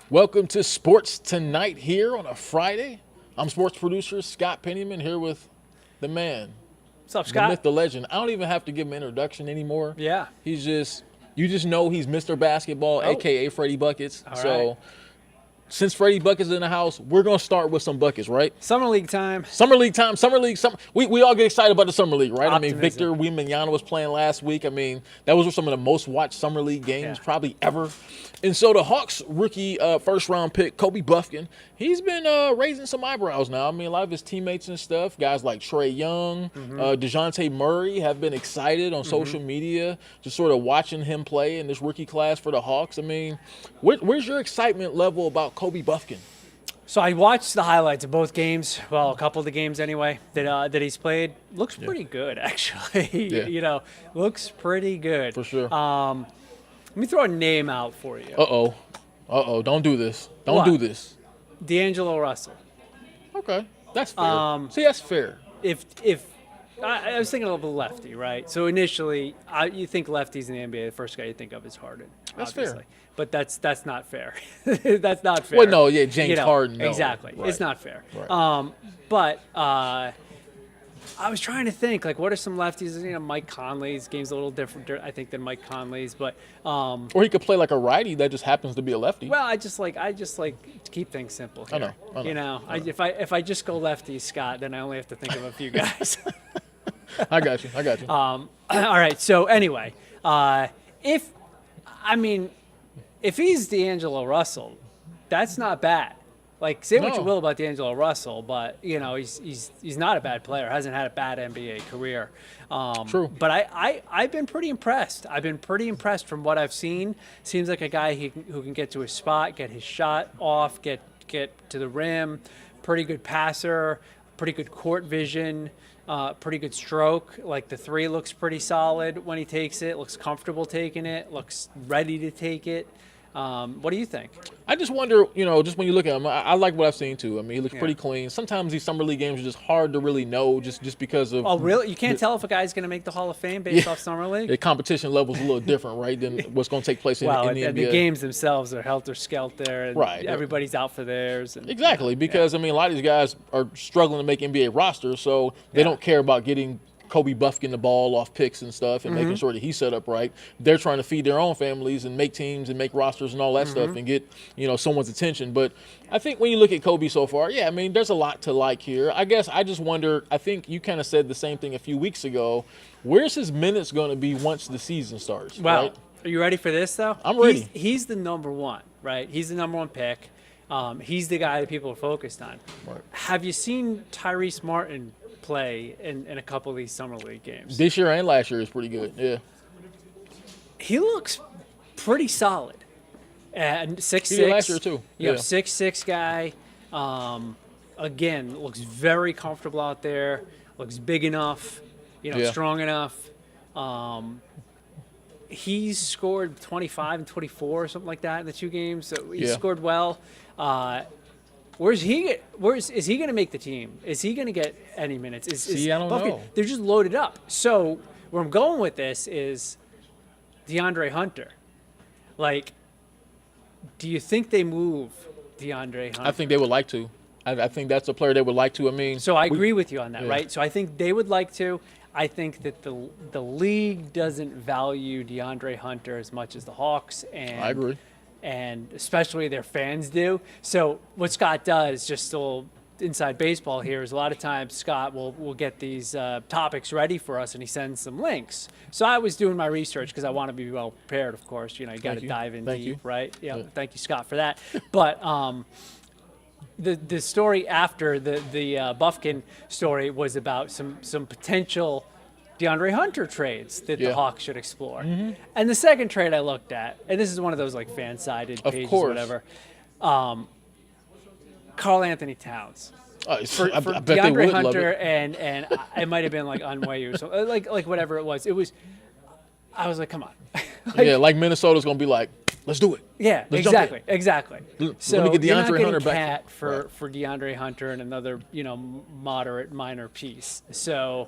Welcome to Sports Tonight here on a Friday. I'm sports producer Scott Pennyman here with the man, What's up, the Scott? myth, the legend. I don't even have to give him an introduction anymore. Yeah. You just know he's Mr. Basketball, Oh. aka Freddie Buckets. All So right. since Freddie Buckets is in the house, we're gonna start with some buckets, right? Summer League time. Summer League time. We all get excited about the Summer League, right? Optimism. I mean, Victor Wembanyama was playing last week. I mean, that was some of the most watched Summer League games Yeah. probably ever. And so the Hawks rookie first-round pick, Kobe Buffkin, he's been raising some eyebrows now. I mean, a lot of his teammates and stuff, guys like Trae Young, DeJounte Murray have been excited on social media just sort of watching him play in this rookie class for the Hawks. I mean, where's your excitement level about Kobe Buffkin? So I watched the highlights of both games. Well, a couple of the games anyway that he's played. Looks pretty good, actually. Yeah. Looks pretty good. For sure. Let me throw a name out for you. Uh-oh. Don't do this. Don't What? do this. D'Angelo Russell. Okay. That's fair. See, that's fair. If I was thinking of a lefty, right? So initially, you think lefties in the NBA, the first guy you think of is Harden. That's fair. obviously. But that's not fair. That's not fair. Well, no, yeah, James Harden, no. Exactly. Right. It's not fair. Right. But I was trying to think, like, what are some lefties? Mike Conley's game's a little different, I think, than Mike Conley's. But Or he could play like a righty that just happens to be a lefty. well, I just like to keep things simple here. I know. If I just go lefty, Scott, then I only have to think of a few guys. I got you. All right. So anyway, if he's D'Angelo Russell, that's not bad. Like, say what you No. will about D'Angelo Russell, but he's not a bad player. Hasn't had a bad NBA career. True. But I've been pretty impressed. I've been pretty impressed from what I've seen. Seems like a guy who can get to his spot, get his shot off, get to the rim. Pretty good passer. Pretty good court vision. Pretty good stroke. Like, the three looks pretty solid when he takes it. Looks comfortable taking it. Looks ready to take it. What do you think? I just wonder, just when you look at him, I like what I've seen too. I mean, he looks Yeah. pretty clean. Sometimes these summer league games are just hard to really know just because of Oh, really? You can't tell if a guy's going to make the Hall of Fame based off summer league? the competition level's a little different, right, than what's going to take place in Well, the and NBA. the games themselves are helter-skelter, and Right. everybody's out for theirs. And, Exactly, because, I mean, a lot of these guys are struggling to make NBA rosters, so they don't care about getting Kobe Buffkin the ball off picks and stuff and making sure that he's set up right. They're trying to feed their own families and make teams and make rosters and all that stuff and get, someone's attention. But I think when you look at Kobe so far, yeah, I mean, there's a lot to like here. I guess I just wonder, I think you kind of said the same thing a few weeks ago. Where's his minutes going to be once the season starts? Well, right? are you ready for this, though? I'm ready. He's the number one, right? He's the number one pick. He's the guy that people are focused on. Right. Have you seen Tyrese Martin play in a couple of these summer league games? This year and last year is pretty good, yeah. He looks pretty solid. And 6'6". He did last year, too. Yeah. 6'6" guy. Again, looks very comfortable out there. Looks big enough, Yeah. strong enough. He's scored 25 and 24 or something like that in the two games. So he Yeah. scored well. Is he going to make the team? Is he going to get any minutes? See, I don't know. They're just loaded up. So where I'm going with this is DeAndre Hunter. Like, do you think they move DeAndre Hunter? I think they would like to. I think that's a player they would like to. I mean, So I agree with you on that, yeah. right? So I think they would like to. I think that the league doesn't value DeAndre Hunter as much as the Hawks, and I agree. and especially their fans do. So what Scott does, just a little inside baseball here, is a lot of times Scott will get these topics ready for us, and he sends some links. So I was doing my research because I want to be well prepared, of course. You got to you. dive in Thank deep, you. right? Yeah. Yeah. Thank you, Scott, for that. But the story after the Buffkin story was about some potential DeAndre Hunter trades that Yeah. the Hawks should explore. And the second trade I looked at, and this is one of those like fan-sided Of pages course. or whatever, Karl Anthony Towns. For I bet they DeAndre would love Hunter it. and it might have been like Unway or something, like whatever it was. I was like, come on. Yeah, like Minnesota's going to be like, let's do it. Yeah, Let's jump in. exactly. Let So me get you're not DeAndre getting Hunter back. Cat for Right. for DeAndre Hunter and another moderate minor piece. So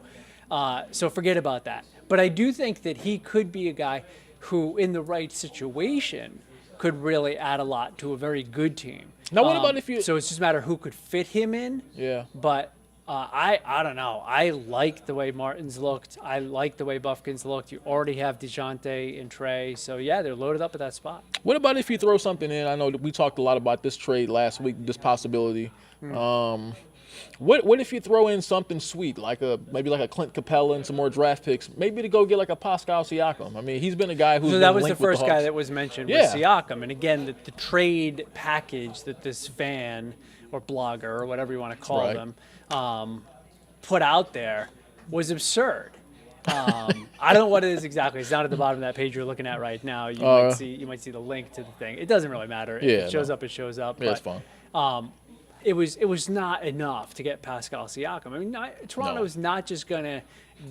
forget about that. But I do think that he could be a guy who, in the right situation, could really add a lot to a very good team. Now, what about if you? So it's just a matter of who could fit him in. Yeah. But I don't know. I like the way Martin's looked. I like the way Buffkin's looked. You already have DeJounte and Trey. So, yeah, they're loaded up at that spot. What about if you throw something in? I know that we talked a lot about this trade last week, this possibility. What if you throw in something sweet, like maybe like a Clint Capella and some more draft picks, maybe to go get like a Pascal Siakam? I mean, he's been a guy who's So that been was the linked with first guy Hawks. that was mentioned Yeah. was Siakam. And, again, the trade package that this fan or blogger or whatever you want to call Right. them put out there was absurd. I don't know what it is exactly. It's not at the bottom of that page you're looking at right now. You might see the link to the thing. It doesn't really matter. If it shows up, it shows up. Yeah, but, it's fine. it was not enough to get Pascal Siakam. I mean, Toronto is not just going to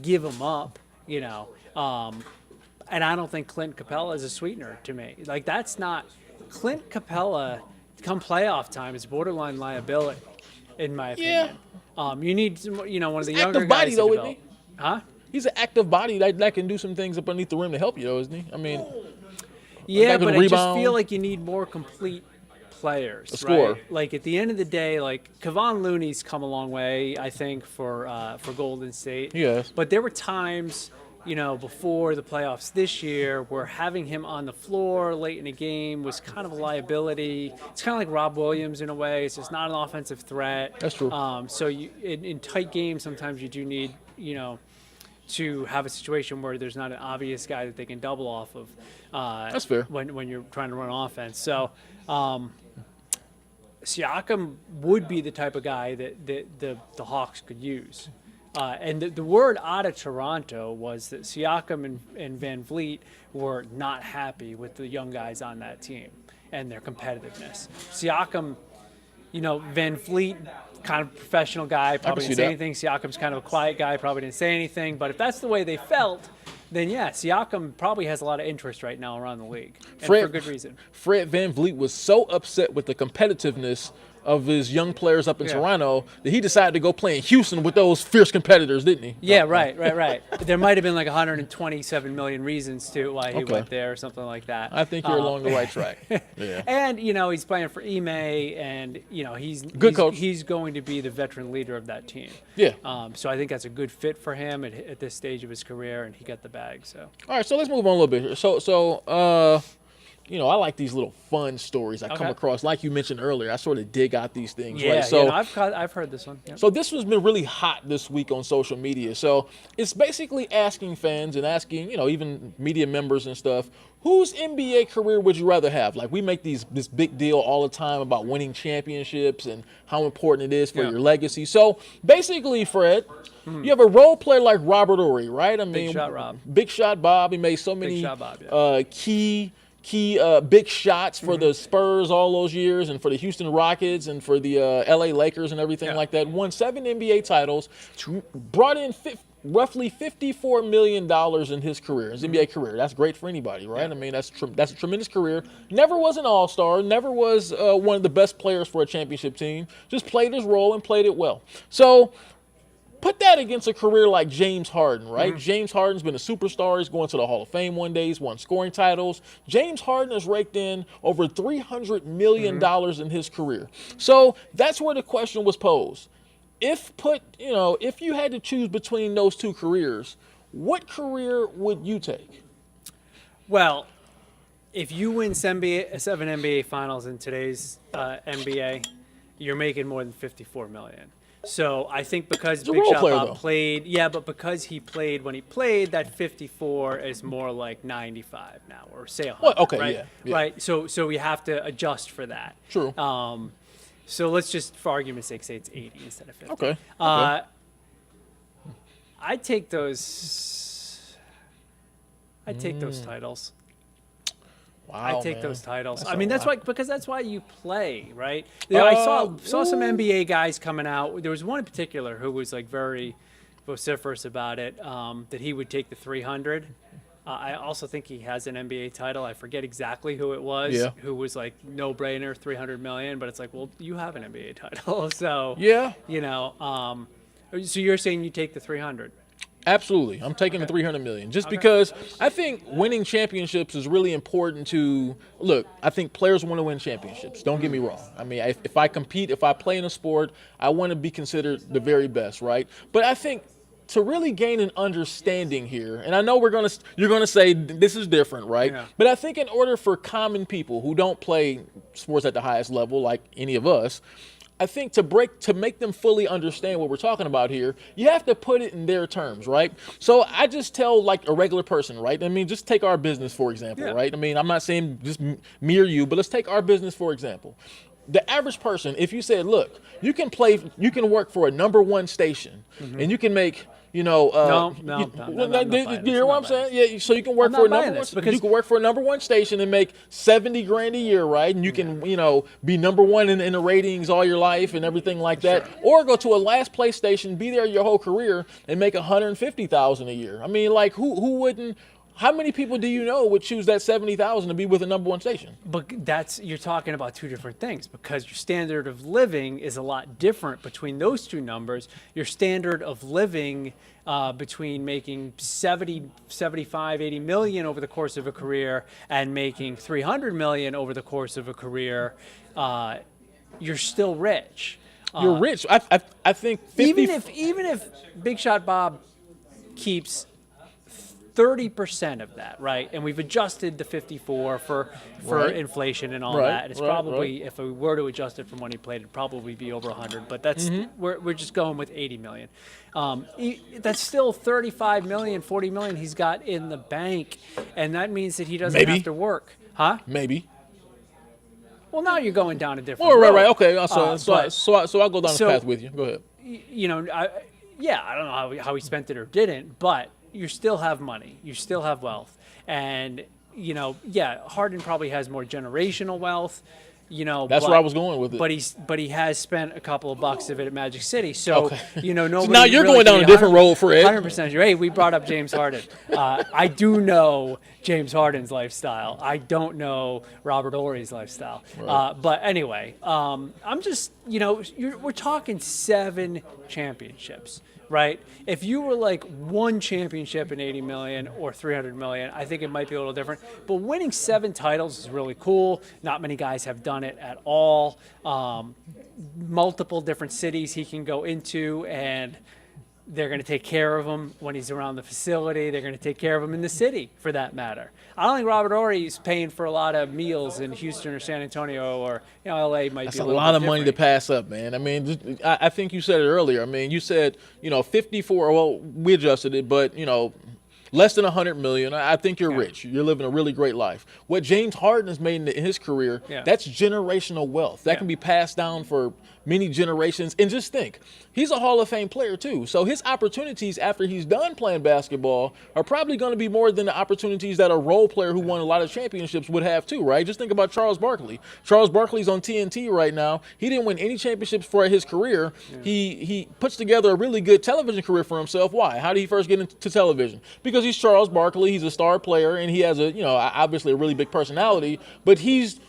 give him up, you know. And I don't think Clint Capella is a sweetener to me. Like, that's not – Clint Capella, come playoff time, is borderline liability, in my opinion. You need, one of the younger active guys body, to though, develop. isn't he? Huh? He's an active body that can do some things up underneath the rim to help you, though, isn't he? I mean, Yeah, can but I just rebound. feel like you need more complete players. A scorer. Right? Like, at the end of the day, like, Kevon Looney's come a long way, I think, for Golden State. Yes. But there were times, before the playoffs this year where having him on the floor late in a game was kind of a liability. It's kind of like Rob Williams in a way. It's just not an offensive threat. That's true. So in tight games, sometimes you do need, to have a situation where there's not an obvious guy that they can double off of. That's fair. When you're trying to run offense. So Siakam would be the type of guy that the Hawks could use. And the word out of Toronto was that Siakam and Van Vliet were not happy with the young guys on that team and their competitiveness. Siakam, Van Vliet, kind of professional guy, probably didn't say anything. Siakam's kind of a quiet guy, probably didn't say anything. But if that's the way they felt, then yeah, Siakam probably has a lot of interest right now around the league, and for good reason. Fred Van Vliet was so upset with the competitiveness of his young players up in Toronto that he decided to go play in Houston with those fierce competitors, didn't he? Yeah, right. There might have been like 127 million reasons to why he went there or something like that. I think you're along the right track. Yeah. And, he's playing for Ime, and, he's coach. He's going to be the veteran leader of that team. Yeah. So I think that's a good fit for him at this stage of his career, and he got the bag. So. All right, so let's move on a little bit here. So I like these little fun stories I come across. Like you mentioned earlier, I sort of dig out these things. Yeah, right? So, I've heard this one. Yep. So this has been really hot this week on social media. So it's basically asking fans and asking, even media members and stuff, whose NBA career would you rather have? Like, we make this big deal all the time about winning championships and how important it is for your legacy. So basically, Fred, you have a role player like Robert Horry, right? I mean, Big Shot Rob. Big Shot Bob. He made so many Big Shot Bob, key big shots for the Spurs all those years, and for the Houston Rockets, and for the LA Lakers and everything like that. Won 7 NBA titles, brought in roughly $54 million in his career, his NBA career. That's great for anybody, right? I mean, that's a tremendous career. Never was an all-star, never was one of the best players for a championship team. Just played his role and played it well. So put that against a career like James Harden, right? James Harden's been a superstar. He's going to the Hall of Fame one day. He's won scoring titles. James Harden has raked in over $300 million in his career. So that's where the question was posed. If you had to choose between those two careers, what career would you take? Well, if you win 7 NBA finals in today's NBA, you're making more than $54 million. So I think because Big Shot Bob played, but because he played when he played, that 54 is more like 95 now, or say 100, right? Yeah. Right. So we have to adjust for that. True. So let's just, for argument's sake, say it's 80 instead of 50. Okay. I'd take those. I'd take those titles. Wow, I take those titles. That's I mean, that's why you play, right? I saw some NBA guys coming out. There was one in particular who was like very vociferous about it, that he would take the 300. I also think he has an NBA title. I forget exactly who it was. Who was like no brainer, 300 million. But it's like, well, you have an NBA title, so yeah. So you're saying you take the 300? Absolutely. I'm taking the 300 million just because I think winning championships is really important to look. I think players want to win championships. Don't get me wrong. I mean, if I compete, if I play in a sport, I want to be considered the very best, right? But I think to really gain an understanding here, and I know you're gonna say this is different, right? Yeah. But I think in order for common people who don't play sports at the highest level, like any of us, I think to make them fully understand what we're talking about here, you have to put it in their terms, right? So I just tell like a regular person, right? I mean, just take our business for example, Yeah. right? I mean, I'm not saying just me or you, but let's take our business for example. The average person, if you said, look, you can work for a number one station, and you can make, you know, No, you I'm not buying you this. hear what I'm saying? Yeah, so you can work I'm for a not buying number one. this because- You can work for a number one station and make 70 grand a year, right? And you can, you know, be number one in the ratings all your life and everything like that. Sure. Or go to a last place station, be there your whole career, and make 150,000 a year. I mean, like who wouldn't? How many people do you know would choose that 70,000 to be with a number one station? But you're talking about two different things because your standard of living is a lot different between those two numbers. Your standard of living between making 70, 75, 80 million over the course of a career and making 300 million over the course of a career, you're still rich. You're rich. I think 50, Even if Big Shot Bob keeps 30% of that, right? And we've adjusted the 54 for Right. inflation and all Right, that. It's right, probably, if we were to adjust it from when he played, it'd probably be over 100. But that's we're just going with 80 million. That's still 35 million, 40 million he's got in the bank, and that means that he doesn't Maybe. have to work, huh? maybe. Well, now you're going down a different Oh, right, road. okay. So I'll go down so- the path with you. Go ahead. You know, I don't know how he spent it or didn't, but you still have money, you still have wealth, and you know, Harden probably has more generational wealth. You know, That's where I was going with it. But he has spent a couple of bucks of it at Magic City, so Okay. you know, So nobody. now you're really going down can a be different road, Fred. 100%. Hey, we brought up James Harden. I do know James Harden's lifestyle. I don't know Robert Horry's lifestyle. Right. But anyway, I'm just, you know, we're talking 7 championships, right? If you were like one championship in 80 million or 300 million, I think it might be a little different. But winning 7 titles is really cool. Not many guys have done it at all. Multiple different cities he can go into, and they're going to take care of him when he's around the facility. They're going to take care of him in the city, for that matter. I don't think Robert Horry is paying for a lot of meals in Houston or San Antonio or, you know, LA might That's be a a little lot bit of money to different. pass up, man. I mean, I think you said it earlier. I mean, you said, you know, 54. Well, we adjusted it, but, you know, less than 100 million. I think you're rich. You're living a really great life. What James Harden has made in his career, that's generational wealth. That can be passed down for many generations. And just think, he's a Hall of Fame player too. So his opportunities after he's done playing basketball are probably going to be more than the opportunities that a role player who won a lot of championships would have too, right? Just think about Charles Barkley. Charles Barkley's on TNT right now. He didn't win any championships for his career. He puts together a really good television career for himself. Why? How did he first get into television? Because he's Charles Barkley. He's a star player, and he has a, you know, obviously a really big personality, but he's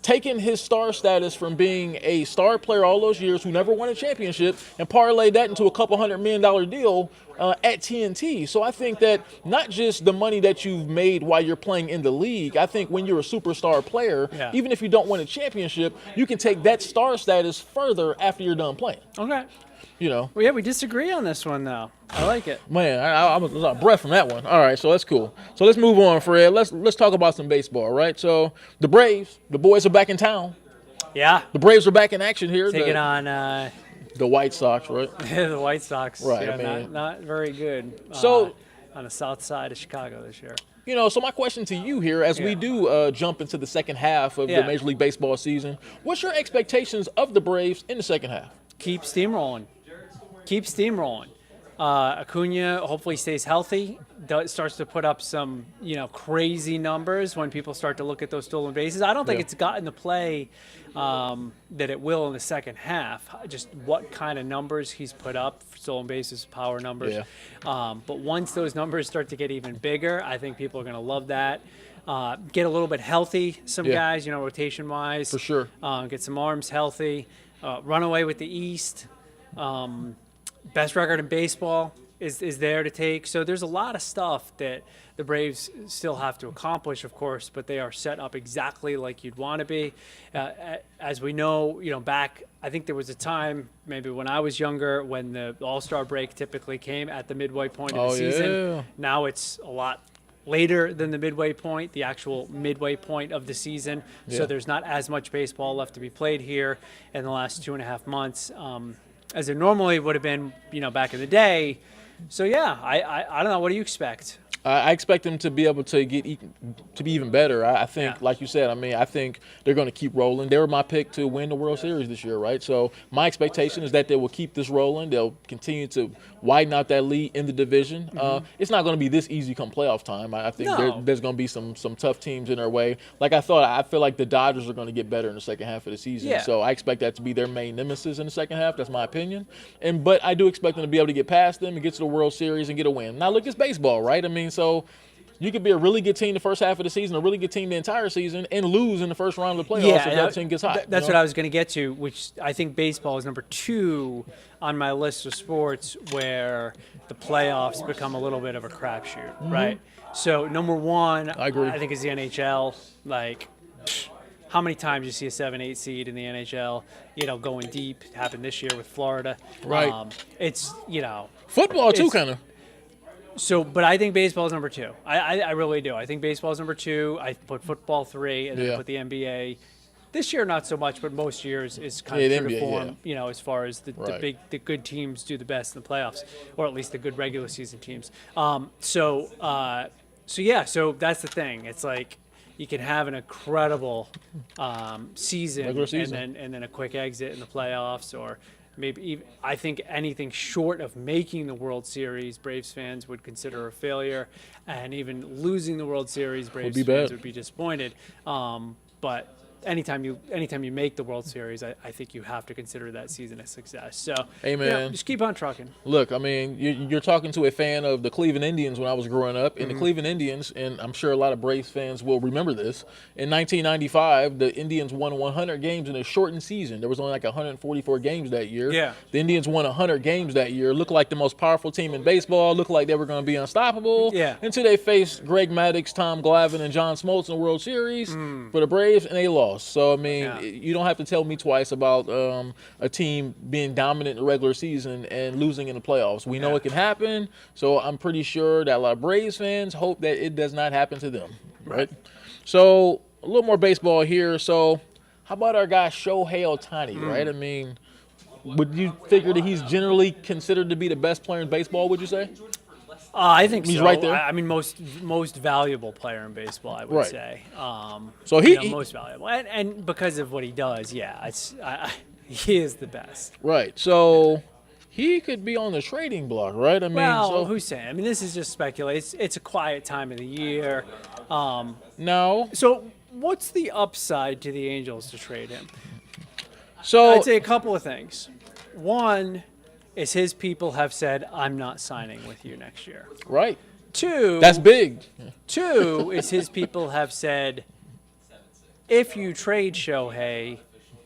taken his star status from being a star player all those years who never won a championship and parlayed that into a couple $100 million deal at TNT. So I think that not just the money that you've made while you're playing in the league, I think when you're a superstar player, even if you don't win a championship, you can take that star status further after you're done playing. Okay. You know. Well, yeah, we disagree on this one, though. I like it. Man, I was out of breath from that one. All right, so that's cool. So let's move on, Fred. Let's talk about some baseball, right? So the Braves, the boys are back in town. Yeah. The Braves are back in action here. Taking on the White Sox, right? the White Sox. Right, Yeah, I mean, not very good. So on the south side of Chicago this year. You know, so my question to you here, as we do jump into the second half of the Major League Baseball season, what's your expectations of the Braves in the second half? Keep steamrolling. Keep steamrolling. Acuna hopefully stays healthy. Starts to put up some, you know, crazy numbers when people start to look at those stolen bases. I don't think it's gotten the play that it will in the second half. Just what kind of numbers he's put up, stolen bases, power numbers. But once those numbers start to get even bigger, I think people are going to love that. Get a little bit healthy, some guys, you know, rotation-wise. For sure. Get some arms healthy. Run away with the East. Best record in baseball is there to take. So there's a lot of stuff that the Braves still have to accomplish, of course, but they are set up exactly like you'd want to be. As we know, back, I think there was a time, maybe when I was younger, when the All-Star break typically came at the midway point of the season. Yeah. Now it's a lot later than the midway point, the actual midway point of the season. Yeah. So there's not as much baseball left to be played here in the last 2.5 months as it normally would have been, back in the day. So yeah, I don't know. What do you expect? I expect them to be able to be even better. I think, like you said, I think they're going to keep rolling. They were my pick to win the World Series this year, right? So my expectation is that they will keep this rolling. They'll continue to widen out that lead in the division. It's not going to be this easy come playoff time. I think there's going to be some tough teams in their way. Like I feel like the Dodgers are going to get better in the second half of the season. Yeah. So I expect that to be their main nemesis in the second half. That's my opinion. But I do expect them to be able to get past them and get to the World Series and get a win. Now, look, it's baseball, right? So you could be a really good team the first half of the season, a really good team the entire season, and lose in the first round of the playoffs if that team gets hot. That's what I was going to get to, which I think baseball is number 2 on my list of sports where the playoffs become a little bit of a crapshoot, right? So number 1, I agree. I think, is the NHL. Like, how many times you see a 7-8 seed in the NHL, going deep? It happened this year with Florida. Right. It's, Football, too, kind of. So, but I think baseball is number 2. I really do. I think baseball is number 2. I put football 3, and then I put the NBA. This year, not so much, but most years is kind of true to form. As far as the good teams do the best in the playoffs, or at least the good regular season teams. So that's the thing. It's like you can have an incredible season, and then a quick exit in the playoffs, or maybe even, I think anything short of making the World Series, Braves fans would consider a failure, and even losing the World Series, Braves fans would be disappointed. But anytime you make the World Series, I think you have to consider that season a success. So, hey man, just keep on trucking. Look, you're talking to a fan of the Cleveland Indians when I was growing up, and the Cleveland Indians, and I'm sure a lot of Braves fans will remember this. In 1995, the Indians won 100 games in a shortened season. There was only like 144 games that year. Yeah. The Indians won 100 games that year. Looked like the most powerful team in baseball. Looked like they were going to be unstoppable. Yeah. Until they faced Greg Maddux, Tom Glavine, and John Smoltz in the World Series for the Braves, and they lost. So, you don't have to tell me twice about a team being dominant in the regular season and losing in the playoffs. We know it can happen, so I'm pretty sure that a lot of Braves fans hope that it does not happen to them, right? So, a little more baseball here. So, how about our guy Shohei Ohtani, right? Would you figure that he's generally considered to be the best player in baseball, would you say? I think he's so. right there. Most valuable player in baseball, I would say. So most valuable, and because of what he does, he is the best. Right. So he could be on the trading block, right? Who's saying? This is just speculation. It's a quiet time of the year. No. So what's the upside to the Angels to trade him? So I'd say a couple of things. One is his people have said, I'm not signing with you next year. Right. 2. That's big. 2 is his people have said, if you trade Shohei,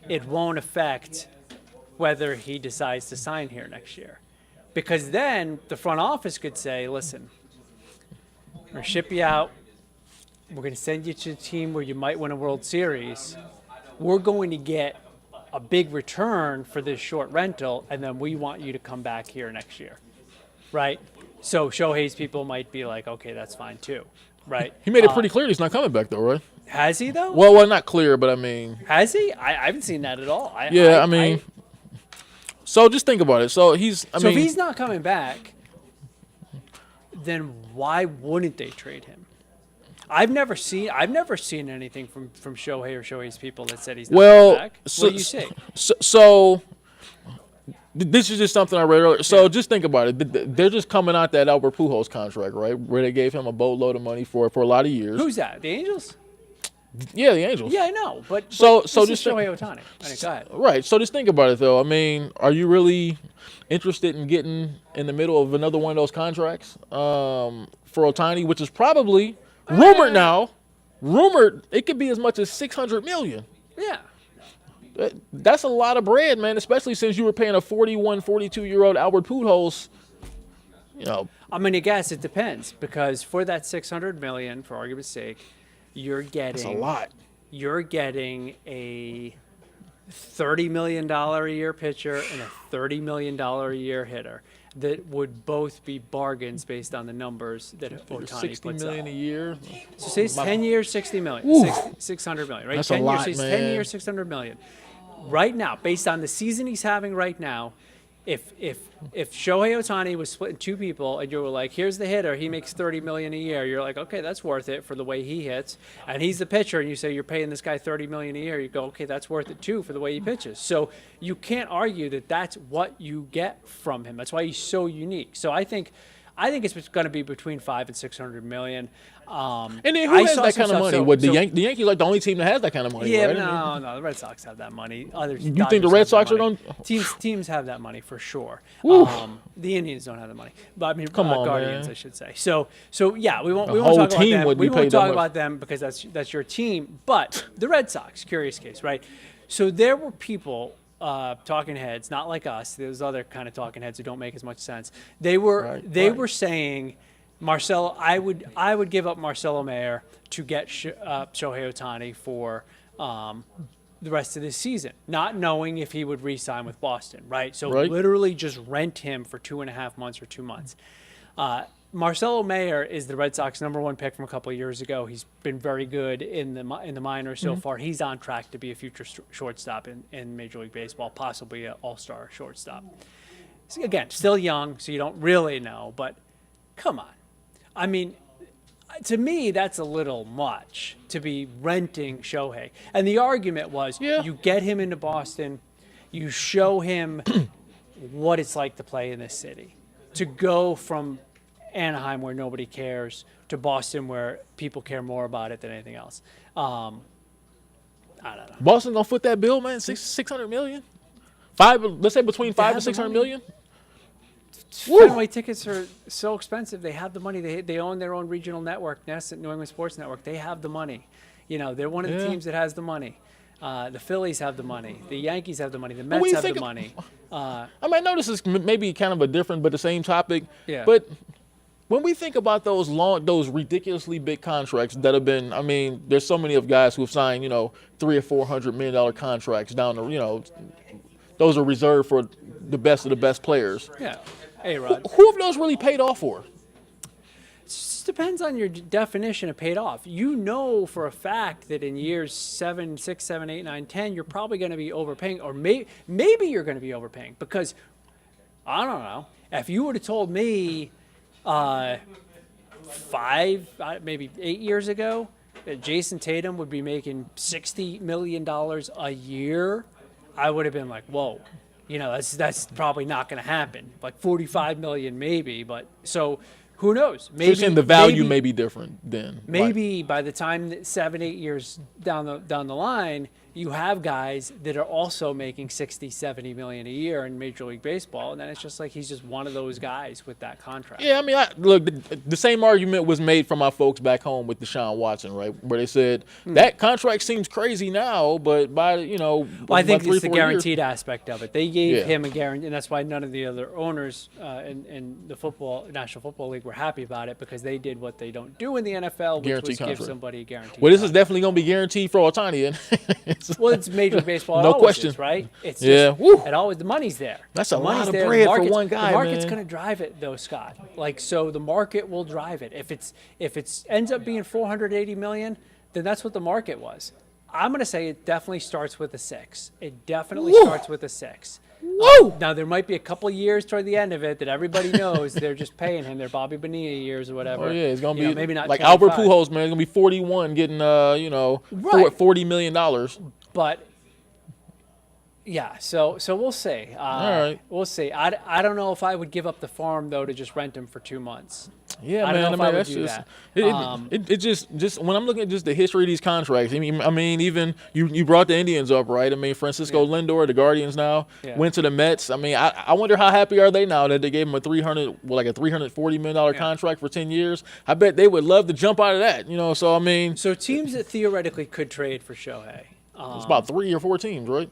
it won't affect whether he decides to sign here next year. Because then the front office could say, listen, we're going to ship you out. We're going to send you to a team where you might win a World Series. We're going to get a big return for this short rental, and then we want you to come back here next year, right? So Shohei's people might be like, okay, that's fine too, right? He made it pretty clear he's not coming back though, right? Has he though? Well, not clear, but has he? I haven't seen that at all. So just think about it. So if he's not coming back, then why wouldn't they trade him? I've never seen anything from Shohei or Shohei's people that said he's not coming back. What do you say? So this is just something I read earlier. So just think about it. They're just coming out that Albert Pujols contract, right? Where they gave him a boatload of money for a lot of years. Who's that? The Angels? Yeah, the Angels. Yeah, I know. But so this just is Shohei Ohtani. Go ahead. Right. So just think about it, though. Are you really interested in getting in the middle of another one of those contracts for Ohtani, which is probably rumored it could be as much as $600 million. Yeah. That's a lot of bread, man, especially since you were paying a 41, 42-year-old Albert Pujols you know, I'm going to guess it depends, because for that $600 million, for argument's sake, you're that's a getting lot. you're getting a $30 million a year pitcher and a $30 million a year hitter that would both be bargains based on the numbers that Ohtani 60 puts million up. a year. So say it's 10 years, 60 million, 600 million, right? That's 10 a lot, years, man. 10 years, 600 million. Right now, based on the season he's having right now, if Shohei Ohtani was split in two people and you were like, here's the hitter, he makes 30 million a year, you're like, okay, that's worth it for the way he hits. And he's the pitcher, and you say you're paying this guy 30 million a year, you go, okay, that's worth it too for the way he pitches. So you can't argue that that's what you get from him. That's why he's so unique. So I think it's going to be between 500 and 600 million. And then who has that kind of money? The Yankees like the only team that has that kind of money, yeah, right? no, the Red Sox have that money. Others, You think the Red Sox are going? Teams have that money for sure. The Indians don't have the money, but I mean, Come on, Guardians, man. I should say. So yeah, we won't whole talk about team them. would be We won't paid that talk much. about them because that's your team. But the Red Sox, curious case, right? So there were people. Talking heads, not like us. There's other kind of talking heads who don't make as much sense. They were were saying, Marcelo, I would give up Marcelo Mayer to get Shohei Ohtani for the rest of this season, not knowing if he would re-sign with Boston, right? So literally just rent him for 2.5 months or 2 months. Marcelo Mayer is the Red Sox #1 pick from a couple of years ago. He's been very good in the minors so far. He's on track to be a future shortstop in Major League Baseball, possibly an all-star shortstop. So again, still young, so you don't really know, but come on. I mean, to me, that's a little much to be renting Shohei. And the argument was, you get him into Boston, you show him what it's like to play in this city, to go from Anaheim, where nobody cares, to Boston, where people care more about it than anything else. I don't know. Boston gonna foot that bill, man. 600 million. Let's say between 5 and 600 million. Fenway tickets are so expensive. They have the money. They own their own regional network, New England Sports Network. They have the money. You know, they're one of the teams that has the money. The Phillies have the money. The Yankees have the money. The Mets have the money. I mean, I know this is maybe kind of a different but the same topic. Yeah. But when we think about those ridiculously big contracts that have been, I mean, there's so many of guys who have signed, $300 or $400 million contracts down the, those are reserved for the best of the best players. Yeah. A-Rod. Who have those really paid off for? It just depends on your definition of paid off. You know for a fact that in years 7, 6, 7, 8, 9, 10, you're probably going to be overpaying, or maybe you're going to be overpaying because, I don't know, if you would have told me 5, maybe 8 years ago that Jason Tatum would be making $60 million a year, I would have been like, whoa. That's probably not going to happen. Like 45 million maybe, but so who knows? Maybe so the value may be different then. Maybe by the time 7, 8 years down the line, you have guys that are also making 60, 70 million a year in Major League Baseball, and then it's just like he's just one of those guys with that contract. Yeah, I mean, look, the same argument was made from my folks back home with Deshaun Watson, right? Where they said that contract seems crazy now, but by well, I think by it's the guaranteed aspect of it. They gave him a guarantee, and that's why none of the other owners in the National Football League were happy about it, because they did what they don't do in the NFL, which was give somebody a guarantee. Well, this is definitely going to be guaranteed for Ohtani. Well, it's Major League Baseball. No question, right? It's just, it always, the money's there. That's a lot of bread for one guy, The market's man. going to drive it, though, Scott. So the market will drive it. If it ends up being 480 million, then that's what the market was. I'm going to say it definitely starts with a 6. It definitely starts with a 6. Now, there might be a couple of years toward the end of it that everybody knows they're just paying him. They're Bobby Bonilla years or whatever. Oh, yeah, it's going to be maybe not like 25. Albert Pujols, man. It's going to be 41 getting, $40 million. But yeah, so we'll see. All right. We'll see. I don't know if I would give up the farm, though, to just rent him for 2 months. Yeah, I man. don't know if I would that's do just that. it just when I'm looking at just the history of these contracts. I mean, even you brought the Indians up, right? I mean, Francisco Lindor, the Guardians now went to the Mets. I mean, I wonder how happy are they now that they gave him a $340 million contract for 10 years. I bet they would love to jump out of that. So I mean, so teams that theoretically could trade for Shohei. It's about 3 or 4 teams, right?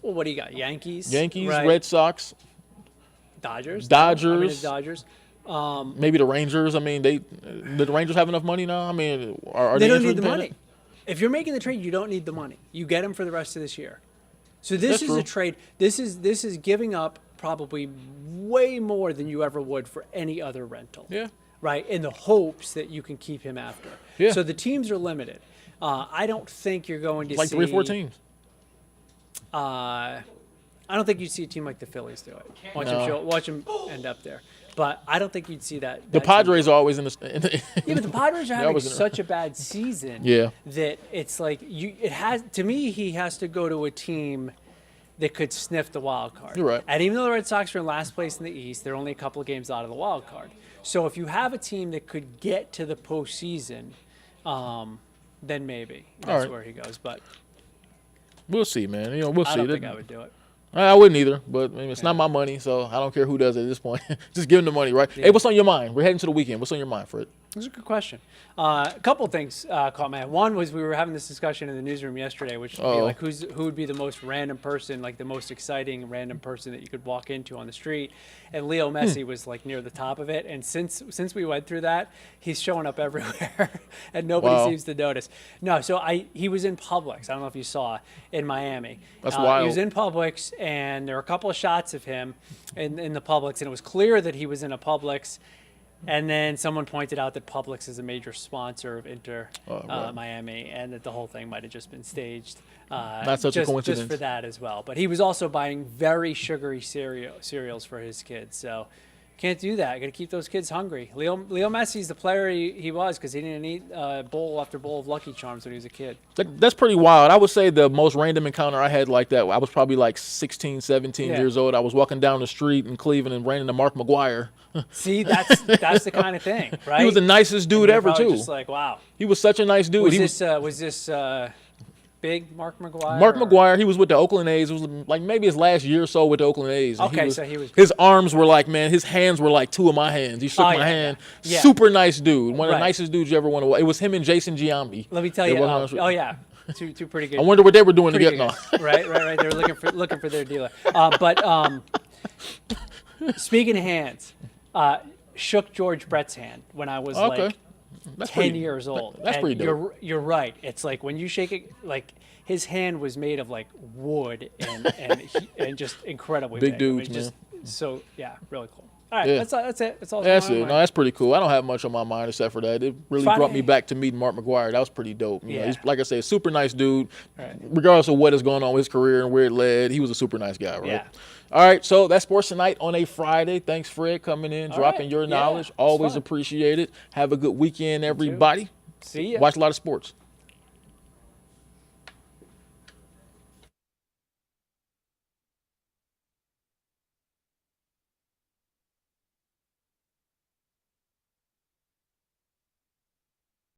Well, what do you got? Yankees, right. Red Sox, Dodgers. Dodgers. Dodgers. Maybe the Rangers. I mean, did the Rangers have enough money now? I mean, are They don't interested need the in money. If you're making the trade, you don't need the money. You get him for the rest of this year. So this is a trade. This is giving up probably way more than you ever would for any other rental. Yeah. Right, in the hopes that you can keep him after. Yeah. So the teams are limited. I don't think you're going to Like see 3 or 4 teams. I don't think you'd see a team like the Phillies do it. Watch them end up there. But I don't think you'd see that. The Padres are always in the. Yeah, but the Padres are having always in such a bad season. Yeah. That it's like to me, he has to go to a team that could sniff the wild card. You're right. And even though the Red Sox are in last place in the East, they're only a couple of games out of the wild card. So if you have a team that could get to the postseason, then maybe that's where he goes. But we'll see, man. We'll see. I don't think I would do it. I wouldn't either, but I mean, it's not my money, so I don't care who does it at this point. Just give them the money, right? Yeah. Hey, what's on your mind? We're heading to the weekend. What's on your mind, Fred? That's a good question. A couple of things caught my eye. One was we were having this discussion in the newsroom yesterday, which would be like who would be the most random person, like the most exciting random person that you could walk into on the street. And Leo Messi was like near the top of it. And since we went through that, he's showing up everywhere, and nobody seems to notice. No, so he was in Publix. I don't know if you saw in Miami. That's wild. He was in Publix, and there were a couple of shots of him in the Publix, and it was clear that he was in a Publix. And then someone pointed out that Publix is a major sponsor of Inter Miami, and that the whole thing might have just been staged. Not such a coincidence. Just for that as well. But he was also buying very sugary cereals for his kids. So can't do that. Got to keep those kids hungry. Leo Messi's the player he was because he didn't eat bowl after bowl of Lucky Charms when he was a kid. That's pretty wild. I would say the most random encounter I had like that, I was probably like 16, 17 years old. I was walking down the street in Cleveland and ran into Mark McGuire. See, that's the kind of thing, right? He was the nicest dude ever, too. Just like, wow. He was such a nice dude. Was this big Mark McGuire? Mark McGuire, he was with the Oakland A's. It was like maybe his last year or so with the Oakland A's. Okay, so he was. His arms were like, man, his hands were like 2 of my hands. He shook my hand. Yeah. Super nice dude. One of the nicest dudes you ever want to watch. It was him and Jason Giambi. Let me tell you. Yeah. Two pretty good. I wonder what they were doing to get on. Right. They were looking for their dealer. Speaking of hands, shook George Brett's hand when I was like 10 years old. That's pretty dope. You're right. It's like when you shake it, like his hand was made of like wood and just incredibly big dudes, man. So yeah, really cool. All right, that's it. That's all. That's it. No, that's pretty cool. I don't have much on my mind except for that. It really brought me back to meeting Mark McGuire. That was pretty dope. You know, he's, like I said, super nice dude. Right. Regardless of what is going on with his career and where it led, he was a super nice guy, right? Yeah. All right, so that's Sports Tonight on a Friday. Thanks, Fred, coming in, dropping your knowledge. Always appreciate it. Have a good weekend, everybody. See ya. Watch a lot of sports.